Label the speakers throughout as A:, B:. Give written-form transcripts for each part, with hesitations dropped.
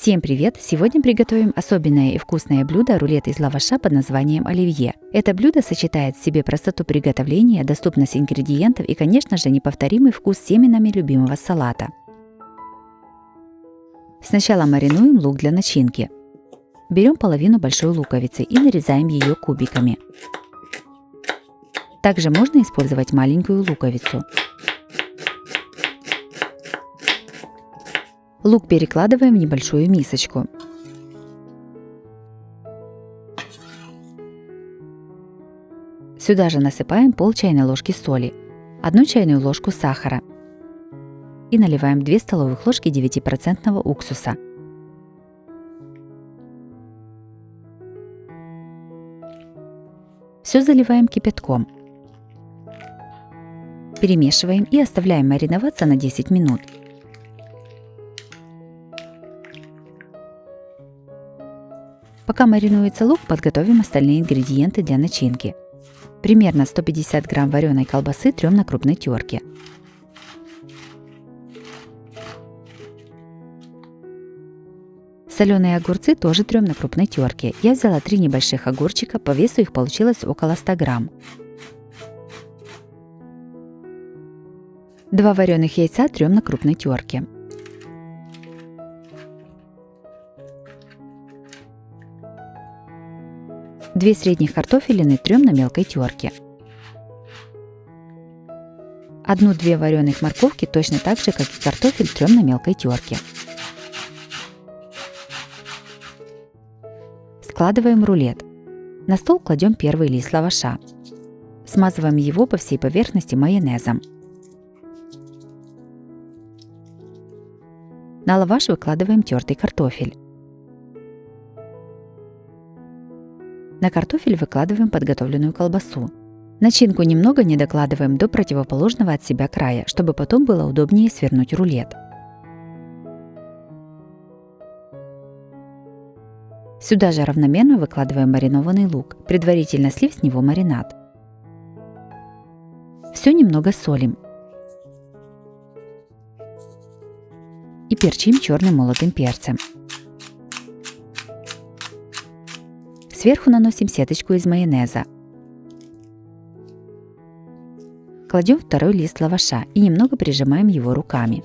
A: Всем привет! Сегодня приготовим особенное и вкусное блюдо рулет из лаваша под названием оливье. Это блюдо сочетает в себе простоту приготовления, доступность ингредиентов и, конечно же, неповторимый вкус с семенами любимого салата. Сначала маринуем лук для начинки. Берем половину большой луковицы и нарезаем ее кубиками. Также можно использовать маленькую луковицу. Лук перекладываем в небольшую мисочку. Сюда же насыпаем пол чайной ложки соли, 1 чайную ложку сахара и наливаем 2 столовых ложки 9% уксуса. Все заливаем кипятком. Перемешиваем и оставляем мариноваться на 10 минут. Пока маринуется лук, подготовим остальные ингредиенты для начинки. Примерно 150 грамм вареной колбасы трем на крупной терке. Соленые огурцы тоже трем на крупной терке. Я взяла 3 небольших огурчика, по весу их получилось около 100 грамм. 2 вареных яйца трем на крупной терке. Две средних картофелины трем на мелкой терке. 1-2 вареных морковки точно так же, как и картофель, трем на мелкой терке. Складываем рулет. На стол кладем первый лист лаваша. Смазываем его по всей поверхности майонезом. На лаваш выкладываем тертый картофель. На картофель выкладываем подготовленную колбасу. Начинку немного не докладываем до противоположного от себя края, чтобы потом было удобнее свернуть рулет. Сюда же равномерно выкладываем маринованный лук, предварительно слив с него маринад. Все немного солим. И перчим черным молотым перцем. Сверху наносим сеточку из майонеза. Кладем второй лист лаваша и немного прижимаем его руками.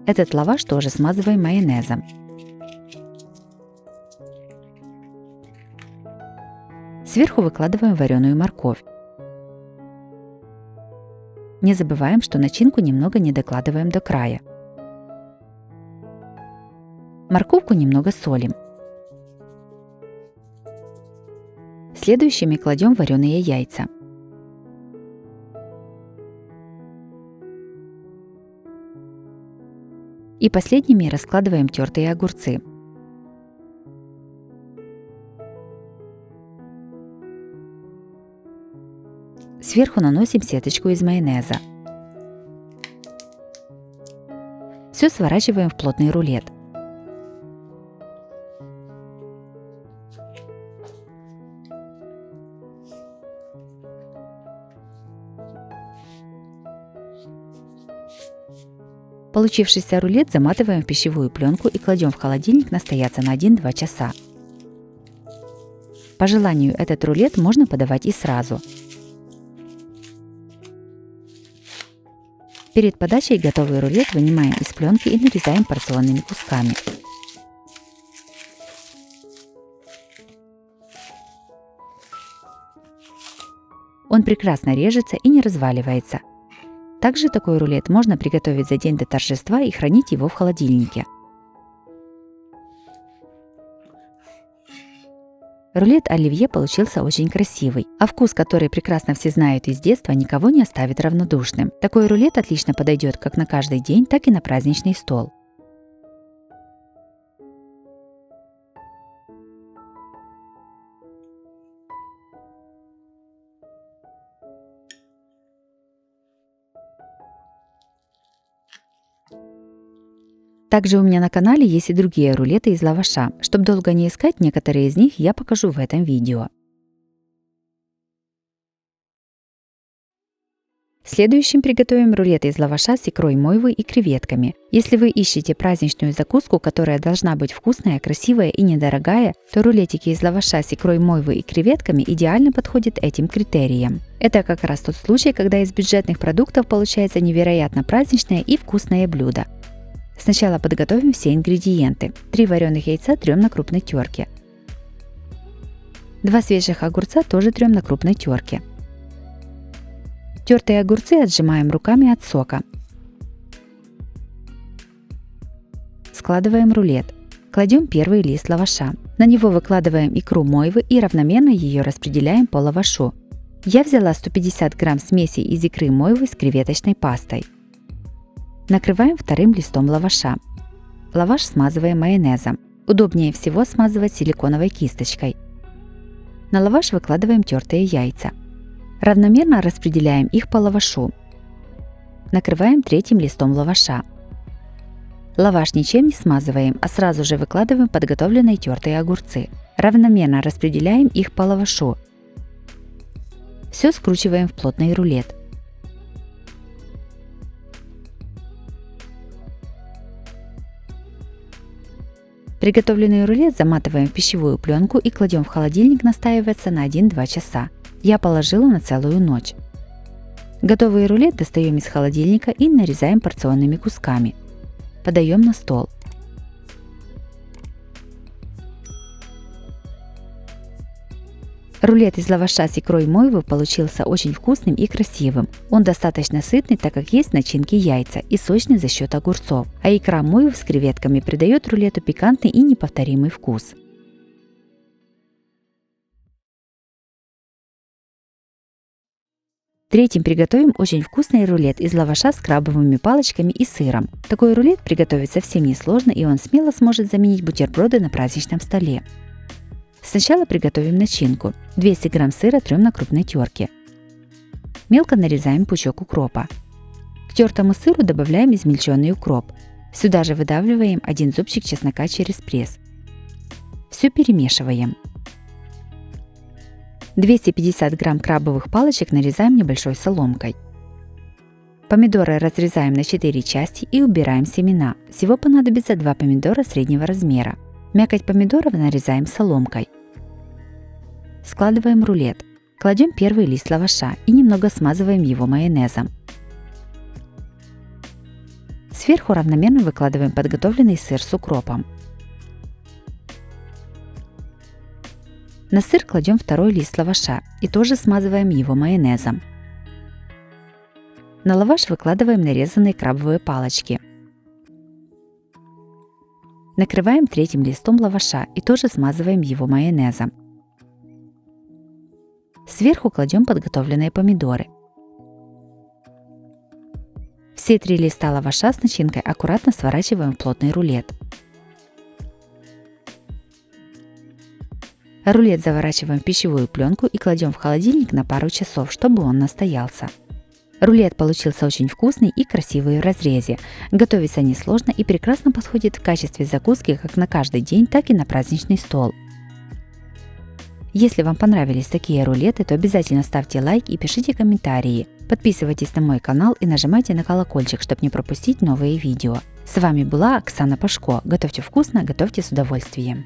A: Этот лаваш тоже смазываем майонезом. Сверху выкладываем вареную морковь. Не забываем, что начинку немного не докладываем до края. Морковку немного солим. Следующими кладем вареные яйца. И последними раскладываем тертые огурцы. Сверху наносим сеточку из майонеза. Все сворачиваем в плотный рулет. Получившийся рулет заматываем в пищевую пленку и кладем в холодильник настояться на 1-2 часа. По желанию этот рулет можно подавать и сразу. Перед подачей готовый рулет вынимаем из пленки и нарезаем порционными кусками. Он прекрасно режется и не разваливается. Также такой рулет можно приготовить за день до торжества и хранить его в холодильнике. Рулет оливье получился очень красивый, а вкус, который прекрасно все знают из детства, никого не оставит равнодушным. Такой рулет отлично подойдет как на каждый день, так и на праздничный стол. Также у меня на канале есть и другие рулеты из лаваша. Чтобы долго не искать, некоторые из них я покажу в этом видео. Следующим приготовим рулеты из лаваша с икрой мойвы и креветками. Если вы ищете праздничную закуску, которая должна быть вкусная, красивая и недорогая, то рулетики из лаваша с икрой мойвы и креветками идеально подходят этим критериям. Это как раз тот случай, когда из бюджетных продуктов получается невероятно праздничное и вкусное блюдо. Сначала подготовим все ингредиенты. 3 вареных яйца трем на крупной терке. 2 свежих огурца тоже трем на крупной терке. Тертые огурцы отжимаем руками от сока. Складываем рулет. Кладем первый лист лаваша. На него выкладываем икру мойвы и равномерно ее распределяем по лавашу. Я взяла 150 грамм смеси из икры мойвы с креветочной пастой. Накрываем вторым листом лаваша. Лаваш смазываем майонезом. Удобнее всего смазывать силиконовой кисточкой. На лаваш выкладываем тертые яйца. Равномерно распределяем их по лавашу. Накрываем третьим листом лаваша. Лаваш ничем не смазываем, а сразу же выкладываем подготовленные тертые огурцы. Равномерно распределяем их по лавашу. Все скручиваем в плотный рулет. Приготовленный рулет заматываем в пищевую пленку и кладем в холодильник настаиваться на 1-2 часа. Я положила на целую ночь. Готовый рулет достаем из холодильника и нарезаем порционными кусками. Подаем на стол. Рулет из лаваша с икрой мойвы получился очень вкусным и красивым. Он достаточно сытный, так как есть в начинке яйца, и сочный за счет огурцов. А икра мойвы с креветками придает рулету пикантный и неповторимый вкус. Третьим приготовим очень вкусный рулет из лаваша с крабовыми палочками и сыром. Такой рулет приготовить совсем несложно, и он смело сможет заменить бутерброды на праздничном столе. Сначала приготовим начинку. 200 грамм сыра трем на крупной терке. Мелко нарезаем пучок укропа. К тертому сыру добавляем измельченный укроп. Сюда же выдавливаем 1 зубчик чеснока через пресс. Все перемешиваем. 250 грамм крабовых палочек нарезаем небольшой соломкой. Помидоры разрезаем на 4 части и убираем семена. Всего понадобится 2 помидора среднего размера. Мякоть помидоров нарезаем соломкой. Складываем рулет. Кладем первый лист лаваша и немного смазываем его майонезом. Сверху равномерно выкладываем подготовленный сыр с укропом. На сыр кладем второй лист лаваша и тоже смазываем его майонезом. На лаваш выкладываем нарезанные крабовые палочки. Накрываем третьим листом лаваша и тоже смазываем его майонезом. Сверху кладем подготовленные помидоры. Все 3 листа лаваша с начинкой аккуратно сворачиваем в плотный рулет. Рулет заворачиваем в пищевую пленку и кладем в холодильник на пару часов, чтобы он настоялся. Рулет получился очень вкусный и красивый в разрезе. Готовится несложно и прекрасно подходит в качестве закуски как на каждый день, так и на праздничный стол. Если вам понравились такие рулеты, то обязательно ставьте лайк и пишите комментарии. Подписывайтесь на мой канал и нажимайте на колокольчик, чтобы не пропустить новые видео. С вами была Оксана Пашко. Готовьте вкусно, готовьте с удовольствием.